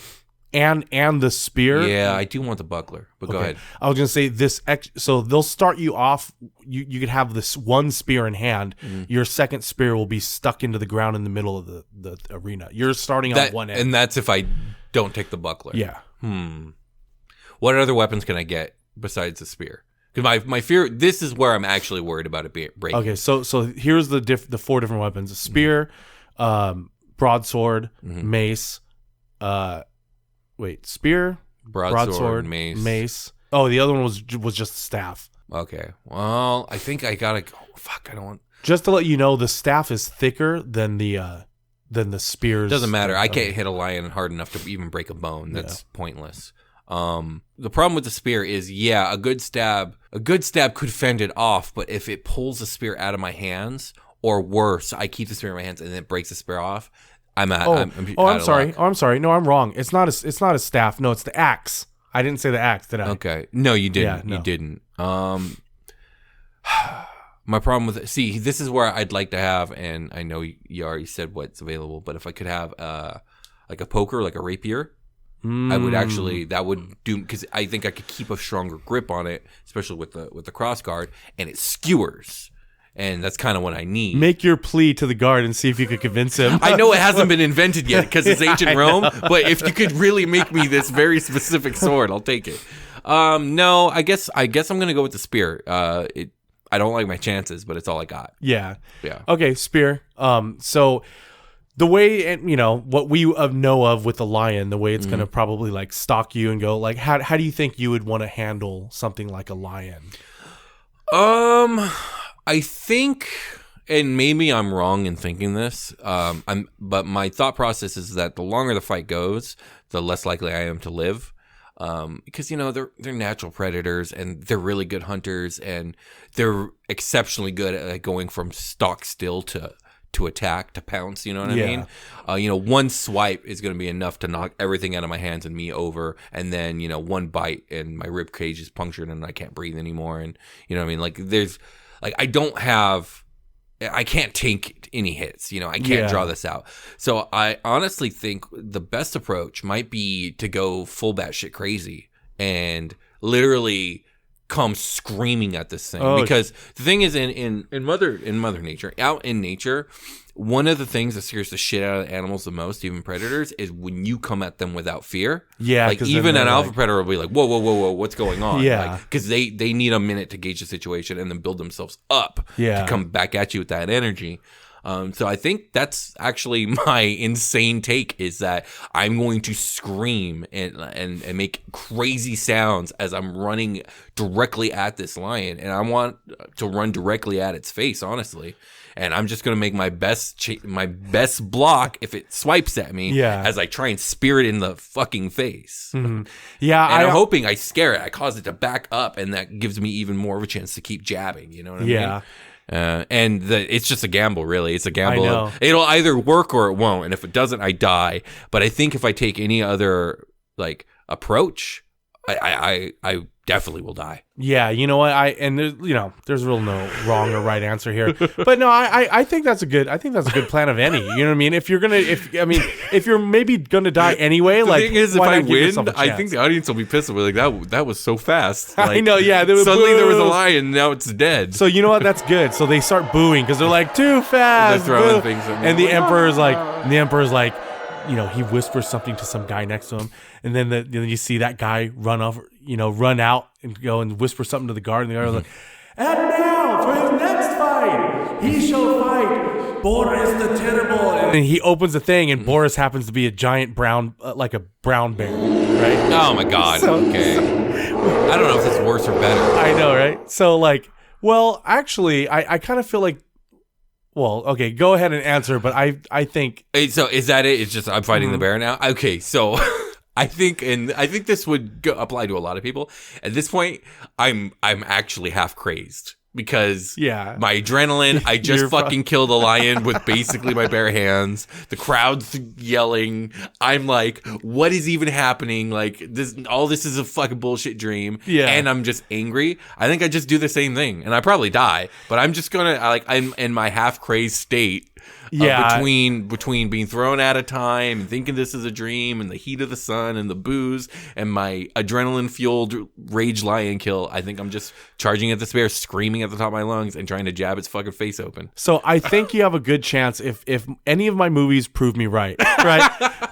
And the spear. Yeah, I do want the buckler, but go ahead. I was gonna say this. So they'll start you off. You could have this one spear in hand. Your second spear will be stuck into the ground in the middle of the arena. You're starting on one end, and that's if I don't take the buckler. Yeah. What other weapons can I get besides the spear? Because my fear. This is where I'm actually worried about it breaking. Okay, so here's the 4 different weapons: a spear, broadsword, mace. Spear, Broadsword, mace. Oh, the other one was just staff. Okay. Well, I think I gotta go. Fuck, I don't want. Just to let you know, the staff is thicker than the spears. Doesn't matter. I can't hit a lion hard enough to even break a bone. That's pointless. The problem with the spear is, a good stab could fend it off, but if it pulls the spear out of my hands, or worse, I keep the spear in my hands and it breaks the spear off, I'm sorry. I'm sorry. No, I'm wrong. It's not a staff. No, it's the axe. I didn't say the axe, did I? Okay. No, you didn't. Yeah, no. You didn't. My problem with it, see, this is where I'd like to have, and I know you already said what's available, but if I could have like a poker, like a rapier, I would actually, that would do, because I think I could keep a stronger grip on it, especially with the cross guard, and it skewers. And that's kind of what I need. Make your plea to the guard and see if you could convince him. I know it hasn't been invented yet because it's ancient Rome, but if you could really make me this very specific sword, I'll take it. No, I guess I'm gonna go with the spear. I don't like my chances, but it's all I got. Yeah. Yeah. Okay, spear. So the way, and what we know of with the lion, the way it's gonna probably like stalk you and go like, how do you think you would want to handle something like a lion? I think, and maybe I'm wrong in thinking this, but my thought process is that the longer the fight goes, the less likely I am to live. Because they're natural predators and they're really good hunters and they're exceptionally good at going from stock still to attack, to pounce, you know what I mean? One swipe is going to be enough to knock everything out of my hands and me over, and then one bite and my rib cage is punctured and I can't breathe anymore, and you know what I mean? Like I can't take any hits, I can't draw this out. So I honestly think the best approach might be to go full batshit crazy and literally come screaming at this thing. Because the thing is, in mother nature, out in nature, one of the things that scares the shit out of animals the most, even predators, is when you come at them without fear. Yeah, like even an alpha predator will be like, whoa, what's going on? Yeah, because they need a minute to gauge the situation and then build themselves up to come back at you with that energy. So I think that's actually my insane take, is that I'm going to scream and make crazy sounds as I'm running directly at this lion, and I want to run directly at its face, honestly. And I'm just going to make my best block if it swipes at me as I try and spear it in the fucking face. Mm-hmm. Yeah. And I'm hoping I scare it. I cause it to back up, and that gives me even more of a chance to keep jabbing. You know what I mean? And it's just a gamble, really. It's a gamble. It'll either work or it won't. And if it doesn't, I die. But I think if I take any other approach, I definitely will die. Yeah, you know what? There's real no wrong or right answer here. But no, I think that's a good plan of any. You know what I mean? If you're maybe gonna die anyway, the thing is, if I win, I think the audience will be pissed. We're like, that was so fast. I know, yeah. Suddenly there was a lion, now it's dead. So you know what? That's good. So they start booing because they're like, too fast. They're throwing things at me. And the emperor's like, he whispers something to some guy next to him, and then you see that guy run out and go and whisper something to the guard, and the guard was like, "And now for his next fight, he shall fight Boris the Terrible." And he opens the thing, and Boris happens to be a giant brown, like a brown bear, right? Oh my god! Okay, I don't know if it's worse or better. I know, right? So actually, I kind of feel like. Well, okay, go ahead and answer, but I think... So is that it? It's just I'm fighting the bear now? Okay, so I think this would apply to a lot of people. At this point, I'm actually half crazed. because Yeah. my adrenaline, I just fucking killed a lion with basically my bare hands. The crowd's yelling. I'm like, what is even happening? Like, all this is a fucking bullshit dream. Yeah. And I'm just angry. I think I just do the same thing, and I probably die, but I'm just gonna, I'm in my half crazed state. Yeah. Between being thrown out of time and thinking this is a dream and the heat of the sun and the booze and my adrenaline fueled rage lion kill, I think I'm just charging at this bear, screaming at the top of my lungs and trying to jab its fucking face open. So I think you have a good chance if any of my movies prove me right.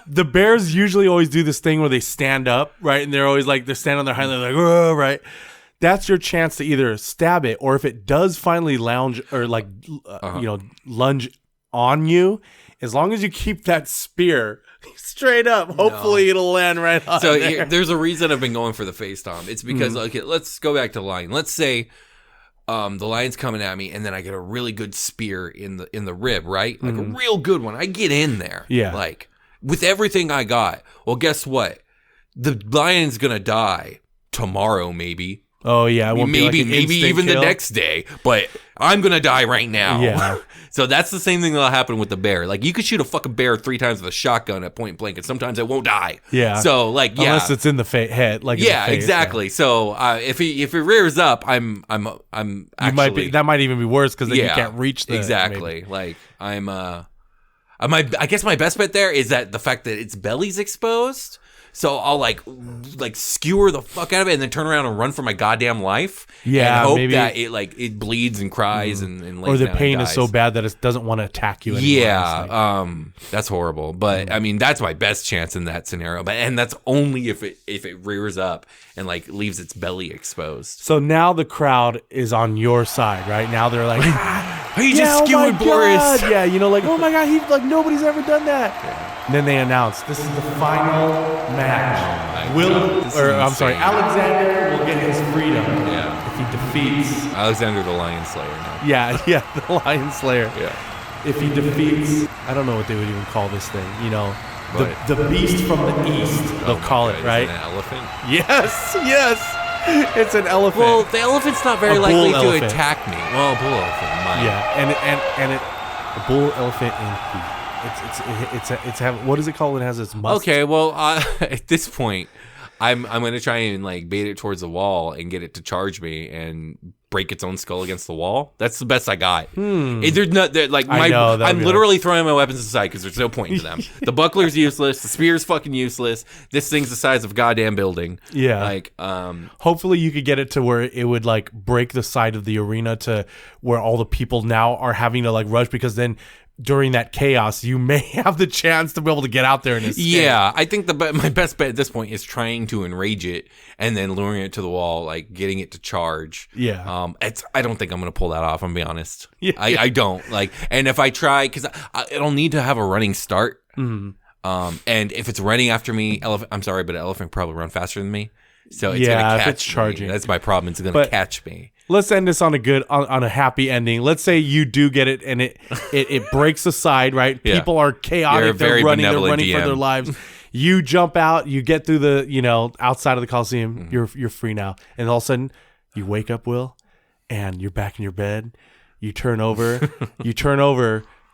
The bears usually always do this thing where they stand up, right? And they're always like, they're standing on their hind, they're like, oh, right? That's your chance to either stab it, or if it does finally lunge on you, as long as you keep that spear straight up, hopefully it'll land right on there. There's a reason I've been going for the face, Tom. It's because, okay, let's go back to the lion. Let's say the lion's coming at me, and then I get a really good spear in the rib, right? Like a real good one. I get in there. Yeah. Like, with everything I got. Well, guess what? The lion's going to die tomorrow, maybe. Oh, yeah. It won't be like an maybe even kill. the next day, but I'm going to die right now. Yeah. So that's the same thing that'll happen with the bear. Like, you could shoot a fucking bear 3 times with a shotgun at point blank, and sometimes it won't die. Yeah. So, like, yeah. Unless it's in the head. Like, yeah, in the face, exactly. Yeah. So, if it rears up, I'm actually... that might even be worse, because then you can't reach the... Exactly. Maybe. Like, I guess my best bet there is that the fact that its belly's exposed... So I'll like skewer the fuck out of it and then turn around and run for my goddamn life. Yeah, and hope maybe that it bleeds and cries and or the pain is so bad that it doesn't want to attack you anymore. Yeah, that's horrible. But I mean, that's my best chance in that scenario. And that's only if it rears up and like leaves its belly exposed. So now the crowd is on your side, right? Now they're like, he just skewered Boris. Yeah, like, oh my God, nobody's ever done that. Yeah. And then they announce this is the final match. Alexander will get his freedom if he defeats Alexander the Lionslayer. No. Yeah, the Lionslayer. Yeah. If he defeats, I don't know what they would even call this thing. The beast from the east. They'll call it, right? Is it an elephant? Yes. It's an elephant. Well, the elephant's not very likely to attack me. Well, a bull elephant might. Yeah, a bull elephant in heat. It's what is it called? It has its musk. Okay, well, at this point, I'm gonna try and like bait it towards the wall and get it to charge me and break its own skull against the wall. That's the best I got. I'm literally throwing my weapons aside because there's no point to them. The buckler's useless. The spear's fucking useless. This thing's the size of a goddamn building. Yeah. Like, hopefully you could get it to where it would like break the side of the arena to where all the people now are having to like rush, because then during that chaos, you may have the chance to be able to get out there and escape. Yeah, I think my best bet at this point is trying to enrage it and then luring it to the wall, like getting it to charge. Yeah. I don't think I'm going to pull that off, I'm going to be honest. Yeah. I don't. Like, and if I try, because it'll need to have a running start. Mm-hmm. And if it's running after me, I'm sorry, but an elephant probably run faster than me. So it's going to catch if it's charging. me. That's my problem. It's going to catch me. Let's end this on a happy ending. Let's say you do get it and it breaks the side, right? Yeah. People are chaotic. They're running DM. for their lives. You jump out, you get through the, outside of the Coliseum. Mm-hmm. You're free now. And all of a sudden you wake up, Will, and you're back in your bed. You turn over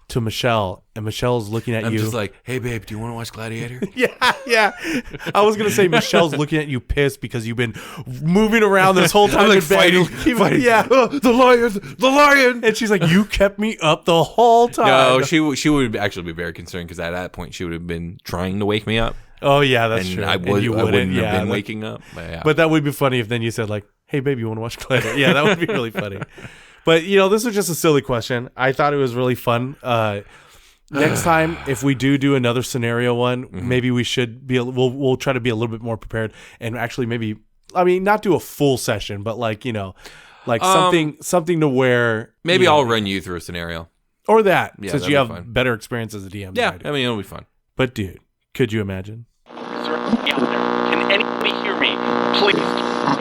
to Michelle, and Michelle's looking at you. I'm just like, hey, babe, do you want to watch Gladiator? Yeah. I was going to say Michelle's looking at you pissed because you've been moving around this whole time. I'm like fighting. Yeah. The lion. And she's like, you kept me up the whole time. No, she would actually be very concerned because at that point she would have been trying to wake me up. Oh, yeah, that's true. I wouldn't have been waking up. But that would be funny if then you said like, hey, babe, you want to watch Gladiator? Yeah, that would be really funny. But, this was just a silly question. I thought it was really fun. Next time, if we do another scenario one, maybe we should be. We'll try to be a little bit more prepared and actually maybe, not do a full session, but something to where maybe I'll run you through a scenario or that since you have fun. better experience as a DM. Yeah, I mean it'll be fun. But dude, could you imagine? Sir, can anybody hear me? Please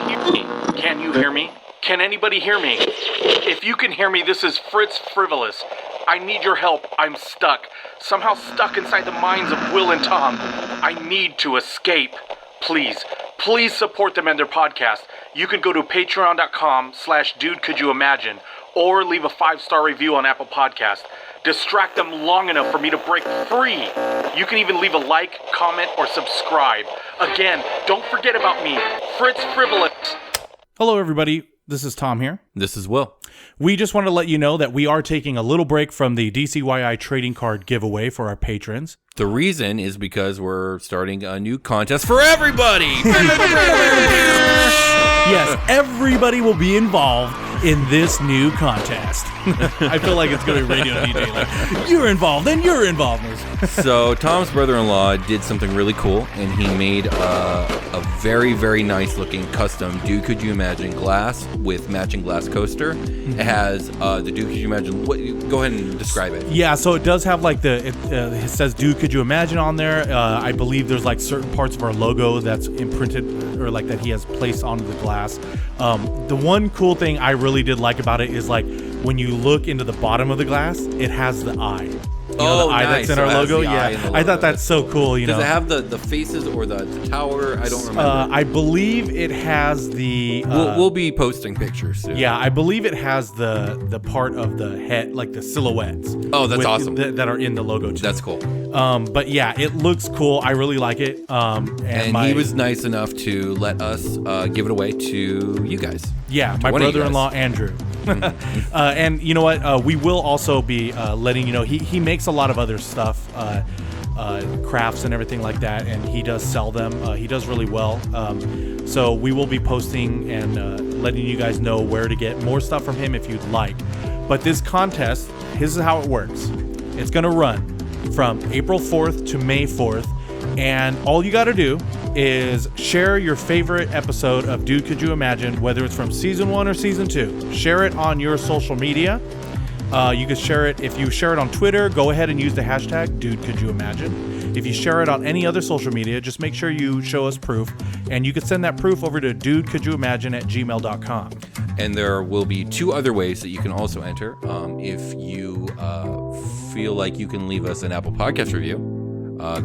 hear me. Can you hear me? Can anybody hear me? If you can hear me, this is Fritz Frivolous. I need your help. I'm stuck. Somehow stuck inside the minds of Will and Tom. I need to escape. Please support them and their podcast. you can go to patreon.com/dude-could-you-imagine or leave a 5-star review on Apple Podcast. Distract them long enough for me to break free. You can even leave a like, comment, or subscribe. Again, don't forget about me, Fritz Frivolous. Hello, everybody. This is Tom here. This is Will. We just want to let you know that we are taking a little break from the DCYI trading card giveaway for our patrons. The reason is because we're starting a new contest for everybody. Yes, everybody will be involved in this new contest. I feel like it's going to be radio DJ. Like, you're involved, and you're involved. So Tom's brother-in-law did something really cool, and he made a very, very nice looking custom Dude Could You Imagine glass with matching glass coaster. It has the Dude Could You Imagine. Go ahead and describe it. Yeah, so it does have like it says Dude Could You Imagine on there. I believe there's like certain parts of our logo that's imprinted or like that he has placed onto the glass. The one cool thing I really did like about it is like when you look into the bottom of the glass, it has the eye. You know, the eye nice. that's in our logo. Yeah, I thought that's so cool. Does it have the faces or the tower? I don't remember. I believe it has the. We'll be posting pictures soon. Yeah, I believe it has the part of the head, like the silhouettes. Oh, that's awesome. That are in the logo too. That's cool. But yeah, it looks cool. I really like it. And he was nice enough to let us give it away to you guys. Yeah, my brother-in-law Andrew. And you know what? We will also be letting you know he makes a lot of other stuff, crafts and everything like that, and he does sell them. He does really well. So we will be posting and letting you guys know where to get more stuff from him if you'd like. But this contest, this is how it works. It's going to run from April 4th to May 4th. And all you got to do is share your favorite episode of Dude Could You Imagine, whether it's from season 1 or season 2. Share it on your social media. You can share it. If you share it on Twitter, go ahead and use the hashtag Dude Could You Imagine. If you share it on any other social media, just make sure you show us proof. And you can send that proof over to dudecouldyoimagine@gmail.com. And there will be 2 other ways that you can also enter. If you feel like you can leave us an Apple Podcast review,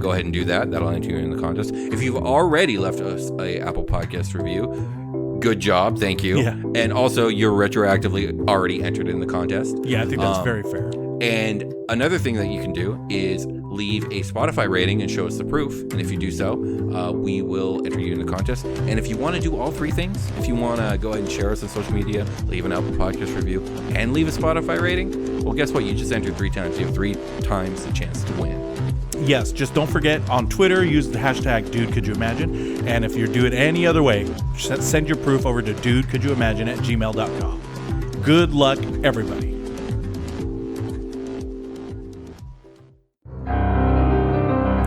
go ahead and do that. That'll enter you in the contest. If you've already left us a Apple Podcast review, good job. Thank you. Yeah. And also, you're retroactively already entered in the contest. Yeah, I think that's very fair. And another thing that you can do is leave a Spotify rating and show us the proof. And if you do so, we will enter you in the contest. And if you want to do all 3 things, if you want to go ahead and share us on social media, leave an Apple Podcast review, and leave a Spotify rating, well, guess what? You just entered 3 times. You have 3 times the chance to win. Yes, just don't forget on Twitter, use the hashtag Dude Could You Imagine. And if you're doing it any other way, send your proof over to dudecouldyoimagine@gmail.com. Good luck, everybody.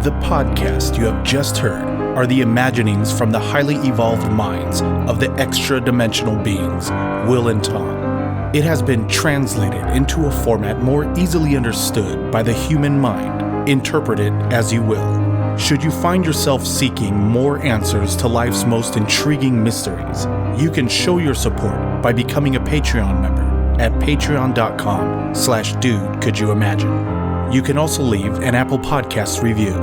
The podcast you have just heard are the imaginings from the highly evolved minds of the extra-dimensional beings, Will and Tom. It has been translated into a format more easily understood by the human mind. Interpret it as you will. Should you find yourself seeking more answers to life's most intriguing mysteries, you can show your support by becoming a Patreon member at patreon.com/dudecouldyoimagine. You can also leave an Apple Podcast review.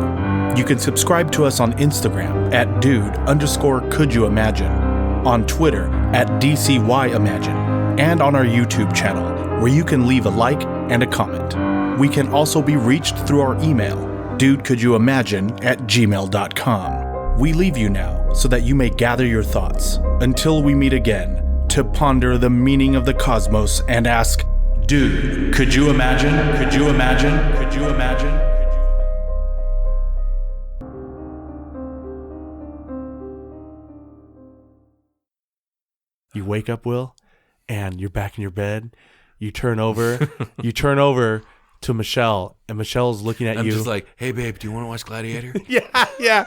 You can subscribe to us on Instagram at dude_couldyoimagine, on Twitter at DCYimagine, and on our YouTube channel, where you can leave a like and a comment. We can also be reached through our email, dudecouldyoimagine@gmail.com. We leave you now so that you may gather your thoughts until we meet again to ponder the meaning of the cosmos and ask, Dude, could you imagine? Could you imagine? Could you imagine? You wake up, Will, and you're back in your bed. You turn over to Michelle, and Michelle's looking at you. I'm just like, hey, babe, do you want to watch Gladiator? Yeah.